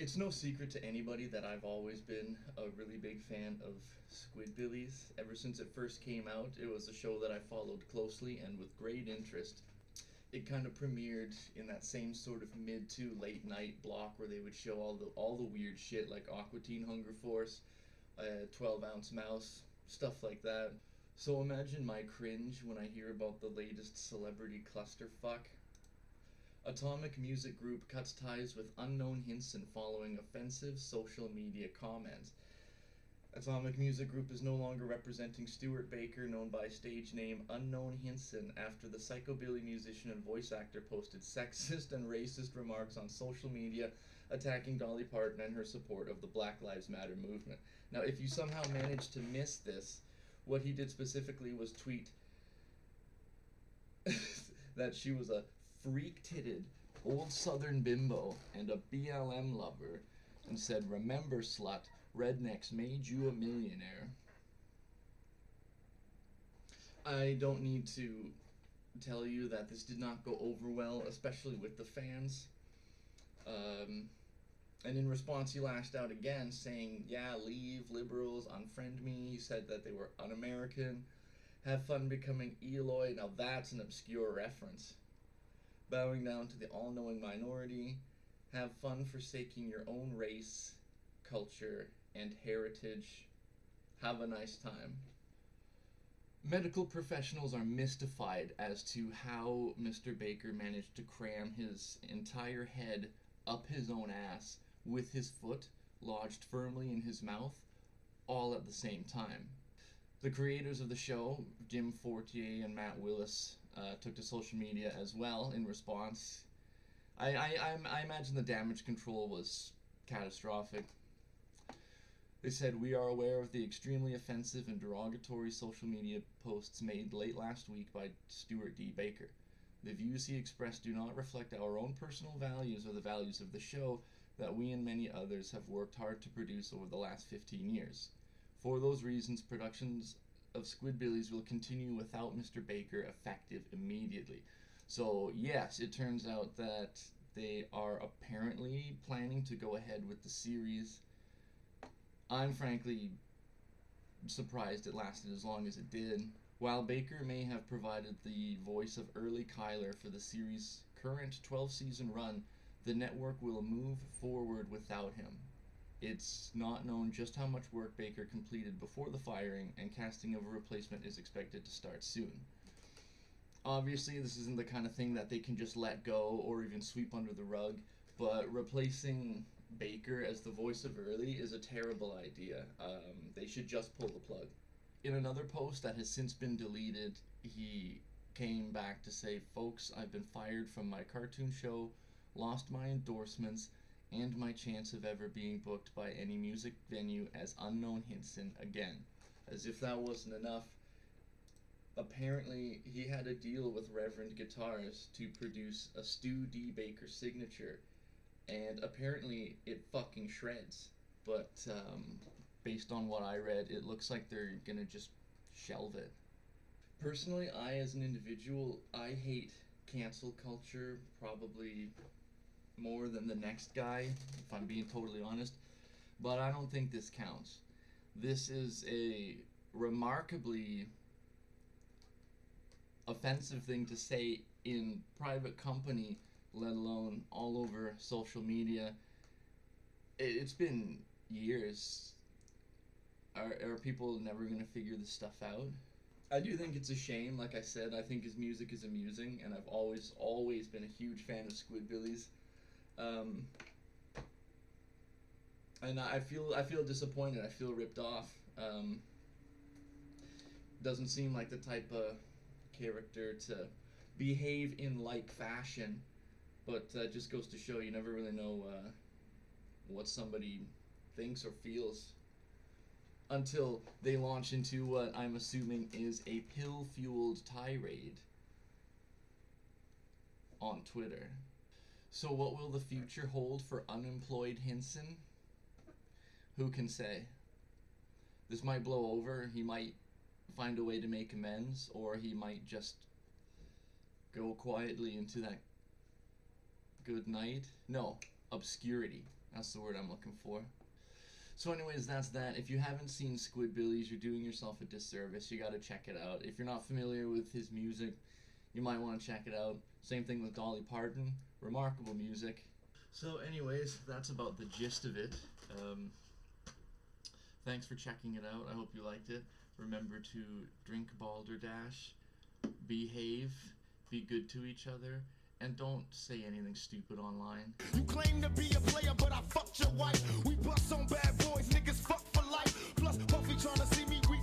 It's no secret to anybody that I've always been a really big fan of Squidbillies. Ever since it first came out, it was a show that I followed closely and with great interest. It kind of premiered in that same sort of mid to late night block where they would show all the weird shit like Aqua Teen Hunger Force, 12-ounce mouse, stuff like that. So imagine my cringe when I hear about the latest celebrity clusterfuck. Atomic Music Group cuts ties with unknown Hinson following offensive social media comments. Atomic Music Group is no longer representing Stuart Baker, known by stage name Unknown Hinson, after the psychobilly musician and voice actor posted sexist and racist remarks on social media attacking Dolly Parton and her support of the Black Lives Matter movement. Now, if you somehow managed to miss this, what he did specifically was tweet that she was a freak-titted old southern bimbo and a BLM lover, and said, "Remember, slut, rednecks made you a millionaire." I don't need to tell you that this did not go over well, especially with the fans. And in response, he lashed out again, saying, "Yeah, leave, liberals, unfriend me." He said that they were un-American. "Have fun becoming Eloy." Now that's an obscure reference. Bowing down to the all-knowing minority. "Have fun forsaking your own race, culture, and heritage. Have a nice time." Medical professionals are mystified as to how Mr. Baker managed to cram his entire head up his own ass with his foot lodged firmly in his mouth, all at the same time. The creators of the show, Jim Fortier and Matt Willis, took to social media as well in response. I imagine the damage control was catastrophic. They said, "We are aware of the extremely offensive and derogatory social media posts made late last week by Stuart D Baker. The views he expressed do not reflect our own personal values or the values of the show that we and many others have worked hard to produce over the last 15 years. For those reasons, productions of Squidbillies will continue without Mr. Baker, effective immediately." So yes, it turns out that they are apparently planning to go ahead with the series. I'm frankly surprised it lasted as long as it did. While Baker may have provided the voice of early Kyler for the series' current 12-season run, the network will move forward without him. It's not known just how much work Baker completed before the firing, and casting of a replacement is expected to start soon. Obviously, this isn't the kind of thing that they can just let go or even sweep under the rug, but replacing Baker as the voice of Early is a terrible idea. They should just pull the plug. In another post that has since been deleted, he came back to say, "Folks, I've been fired from my cartoon show, lost my endorsements, and my chance of ever being booked by any music venue as Unknown Hinson again." As if that wasn't enough, apparently he had a deal with Reverend Guitars to produce a Stu D Baker signature, and apparently it fucking shreds. But based on what I read, it looks like they're gonna just shelve it. Personally, as an individual, I hate cancel culture probably more than the next guy, if I'm being totally honest, but I don't think this counts. This is a remarkably offensive thing to say in private company, let alone all over social media. It's been years. Are people never going to figure this stuff out? I do think it's a shame. Like I said, I think his music is amusing, and I've always been a huge fan of Squidbillies. And I feel disappointed. I feel ripped off. Doesn't seem like the type of character to behave in like fashion, but just goes to show you never really know what somebody thinks or feels until they launch into what I'm assuming is a pill-fueled tirade on Twitter. So what will the future hold for unemployed Hinson? Who can say? This might blow over. He might find a way to make amends, or he might just go quietly into that good night. No, obscurity. That's the word I'm looking for. So anyways, that's that. If you haven't seen Squidbillies, you're doing yourself a disservice. You gotta check it out. If you're not familiar with his music, you might want to check it out. Same thing with Dolly Parton. Remarkable music. So anyways, that's about the gist of it. Thanks for checking it out. I hope you liked it. Remember to drink balderdash, behave, be good to each other, and don't say anything stupid online. You claim to be a player, but I fucked your wife. We bust on bad boys, niggas fuck for life. Plus, Puffy trying to see me weak.